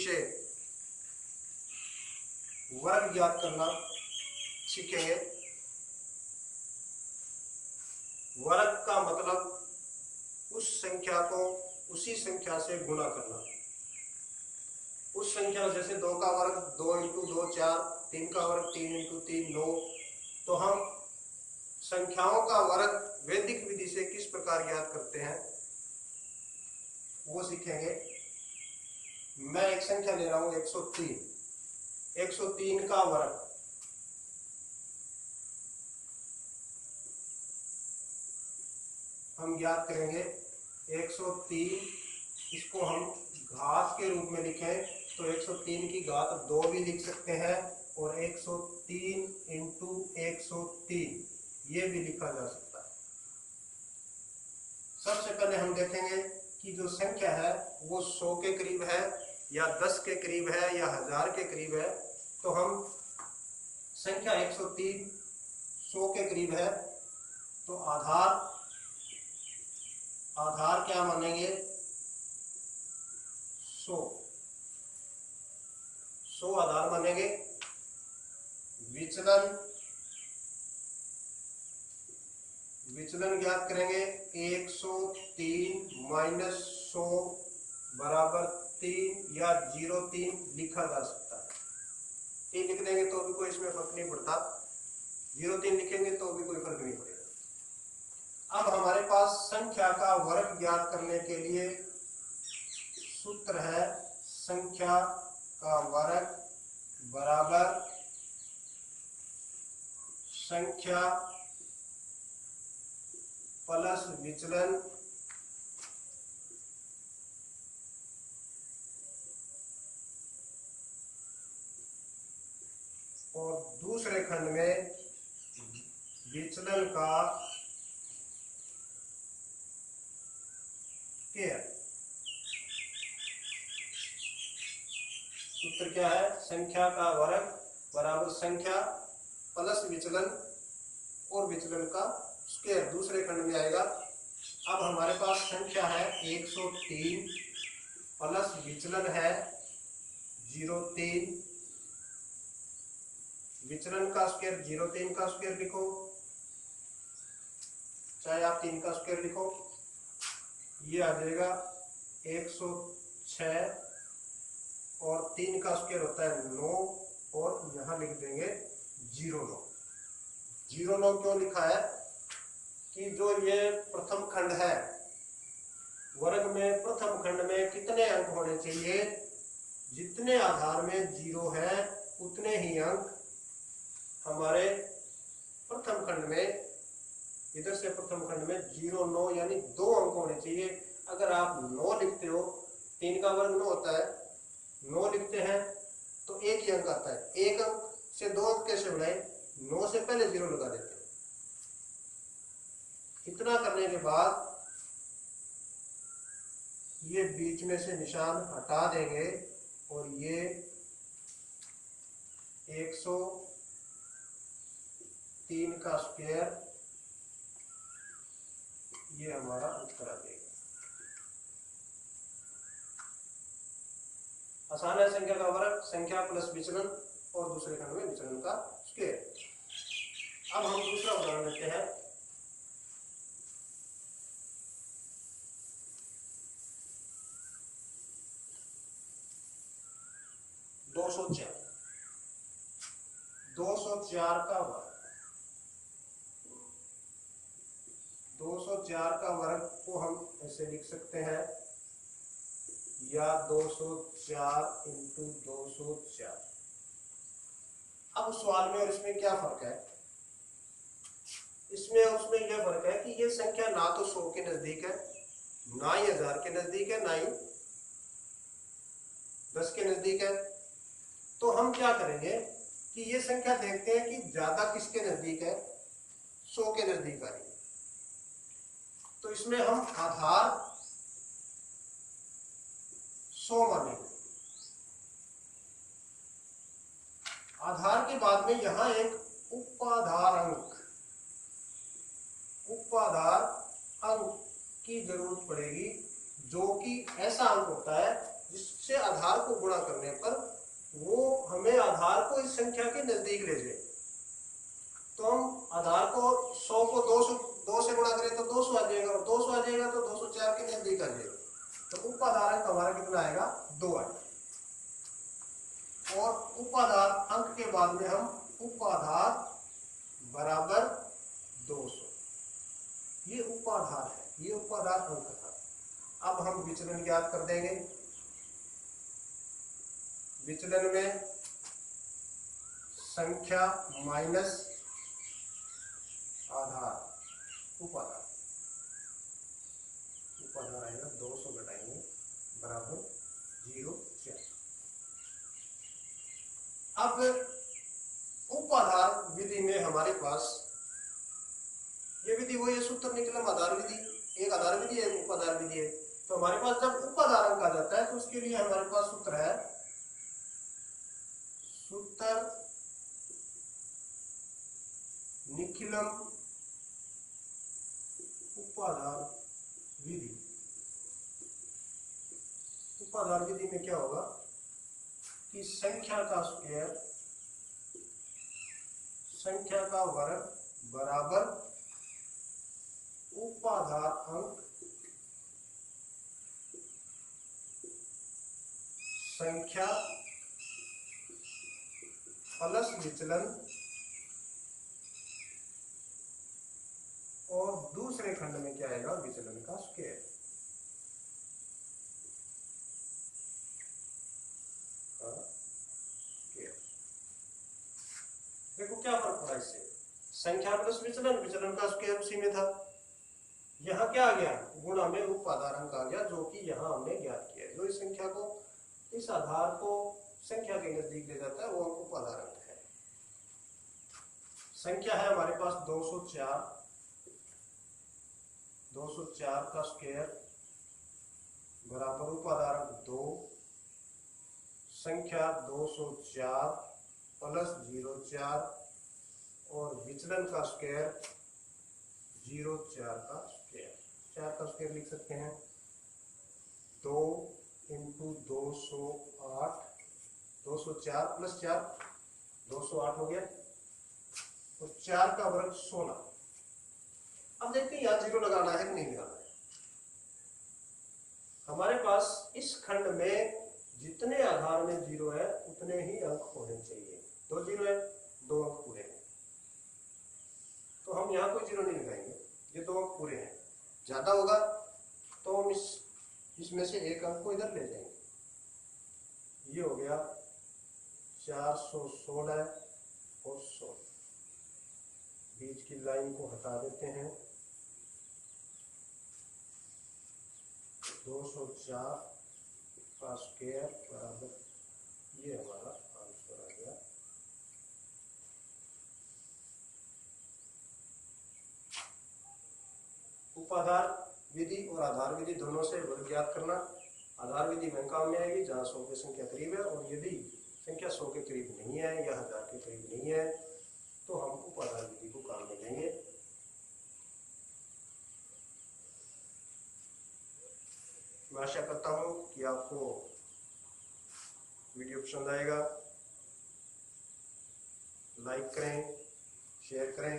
से वर्ग ज्ञात करना सीखेंगे। वर्ग का मतलब उस संख्या को उसी संख्या से गुणा करना। उस संख्या जैसे 2 का वर्ग 2 इंटू 2 4, 3 का वर्ग 3 इंटू 3 9। तो हम संख्याओं का वर्ग वैदिक विधि से किस प्रकार ज्ञात करते हैं वो सीखेंगे। मैं एक संख्या ले रहा हूं 103। 103 का वर्ग हम ज्ञात करेंगे। 103 इसको हम घात के रूप में लिखें तो 103 की घात 2 भी लिख सकते हैं और 103 इंटू 103 ये भी लिखा जा सकता है। सबसे पहले हम देखेंगे कि जो संख्या है वो 100 के करीब है या 10 के करीब है या 1000 के करीब है। तो हम संख्या 103 100 के करीब है तो आधार क्या मानेंगे 100 आधार मानेंगे। विचलन ज्ञात करेंगे। 103 माइनस 100 बराबर 3 या 03 लिखा जा सकता है। 3 लिख देंगे तो भी कोई इसमें फर्क नहीं पड़ता, 03 लिखेंगे तो भी कोई फर्क नहीं पड़ेगा। अब हमारे पास संख्या का वर्ग ज्ञात करने के लिए सूत्र है संख्या का वर्ग बराबर संख्या प्लस विचलन और दूसरे खंड में विचलन का स्क्वायर। सूत्र क्या है? संख्या का वर्ग बराबर संख्या प्लस विचलन और विचलन का स्क्वायर दूसरे खंड में आएगा। अब हमारे पास संख्या है 103 प्लस विचलन है 03। विचलन का स्क्वायर 03 का स्क्वायर लिखो, चाहे आप 3 का स्क्वायर लिखो, ये आ जाएगा 106 और 3 का स्क्वायर होता है 9 और यहां लिख देंगे 09। 09 क्यों लिखा है कि जो ये प्रथम खंड है वर्ग में, प्रथम खंड में कितने अंक होने चाहिए? जितने आधार में 0 है उतने ही अंक हमारे प्रथम खंड में, इधर से प्रथम खंड में 0 9 यानी 2 अंक होने चाहिए। अगर आप 9 लिखते हो, 3 का वर्ग 9 होता है, 9 लिखते हैं तो एक ही अंक आता है। एक अंक से 2 अंक कैसे बनाए? 9 से पहले 0 लगा देते हैं। इतना करने के बाद ये बीच में से निशान हटा देंगे और ये 103 का स्क्वायर ये हमारा उत्तर आ जाएगा। आसान है। संख्या का वर्ग संख्या प्लस विचलन और दूसरे खंड में विचलन का स्क्वायर। अब हम दूसरा उदाहरण लेते हैं। दो सौ चार का वर्ग। 204 का वर्ग को हम ऐसे लिख सकते हैं या 204 इंटू 204। अब सवाल में और इसमें क्या फर्क है? इसमें और उसमें यह फर्क है कि ये संख्या ना तो 100 के नजदीक है, ना ही 1000 के नजदीक है, ना ही 10 के नजदीक है। तो हम क्या करेंगे कि ये संख्या देखते हैं कि ज्यादा किसके नजदीक है? 100 के नजदीक आ रही है। तो इसमें हम आधार 100 मानेंगे। आधार के बाद में यहां एक उपाधार अंक की जरूरत पड़ेगी, जो कि ऐसा अंक होता है जिससे आधार को गुणा करने पर वो हमें आधार को इस संख्या के नजदीक ले जाए। तो हम आधार को 100 को 2 से गुणा करें तो 200 आ जाएगा, और 200 आ जाएगा तो 204 के नजदीक आ जाएगा। तो उपाधार अंक हमारा कितना आएगा? 2 आएगा। और उपाधार अंक के बाद में हम उपाधार बराबर 200, ये उपाधार है, ये उपाधार अंक था। अब हम विचलन ज्ञात कर देंगे। विचलन में संख्या माइनस आधार, उपाधार, उपाधार आएगा 200 घटाएंगे बराबर 0,4। अब उपाधार विधि में हमारे पास ये विधि वो, ये सूत्र निकला आधार विधि, एक आधार विधि है, एक उपाधार विधि है। तो हमारे पास जब उपाधार अंक आ जाता है तो उसके लिए हमारे पास सूत्र है, सूत्र निखिलम उपाधार विधि। उपाधार विधि में क्या होगा कि संख्या का स्क्वायर, संख्या का वर्ग बराबर उपाधार अंक संख्या प्लस विचलन, और दूसरे खंड में क्या आएगा? विचलन का स्क्वायर। देखो क्या फर्क पड़ा इससे, संख्या प्लस विचलन, विचलन का स्क्वायर उसी में था। यहाँ क्या आ गया? गुणा में उपाधार अंक आ गया, जो कि यहाँ हमने ज्ञात किया है। जो इस संख्या को, इस आधार को संख्या के नजदीक ले जाता है वो उपाधार अंक है। संख्या है हमारे पास 204, 204 का स्क्वायर बराबर उपाधार अंक 2, संख्या 204 प्लस 0,4 और विचलन का स्क्वायर 0,4 का स्क्वायर। 4 का स्क्वायर लिख सकते हैं 2 इंटू 208, 204 प्लस 4 208 हो गया, और 4 का वर्ग 16। अब देखते हैं यहाँ 0 लगाना है कि नहीं लगाना है। हमारे पास इस खंड में जितने आधार में 0 है उतने ही अंक होने चाहिए। 2 0 है, 2 अंक पूरे हैं, तो हम यहाँ कोई 0 नहीं लगाएंगे, ये 2 अंक पूरे हैं। ज्यादा होगा तो हम इसमें से एक अंक को इधर ले जाएंगे। ये हो गया 416 और 100, बीच की लाइन को हटा देते हैं। 204 का स्क्वायर बराबर, ये हमारा आंसर आ गया। उपाधार विधि और आधार विधि दोनों से वर्ग ज्ञात करना। आधार विधि में काम में आएगी जहाँ 100 की संख्या करीब है, और यदि संख्या 100 के करीब नहीं है या 1000 के करीब नहीं है तो हम उपाधार विधि को काम में लेंगे। मैं आशा करता हूँ कि आपको वीडियो पसंद आएगा। लाइक करें, शेयर करें।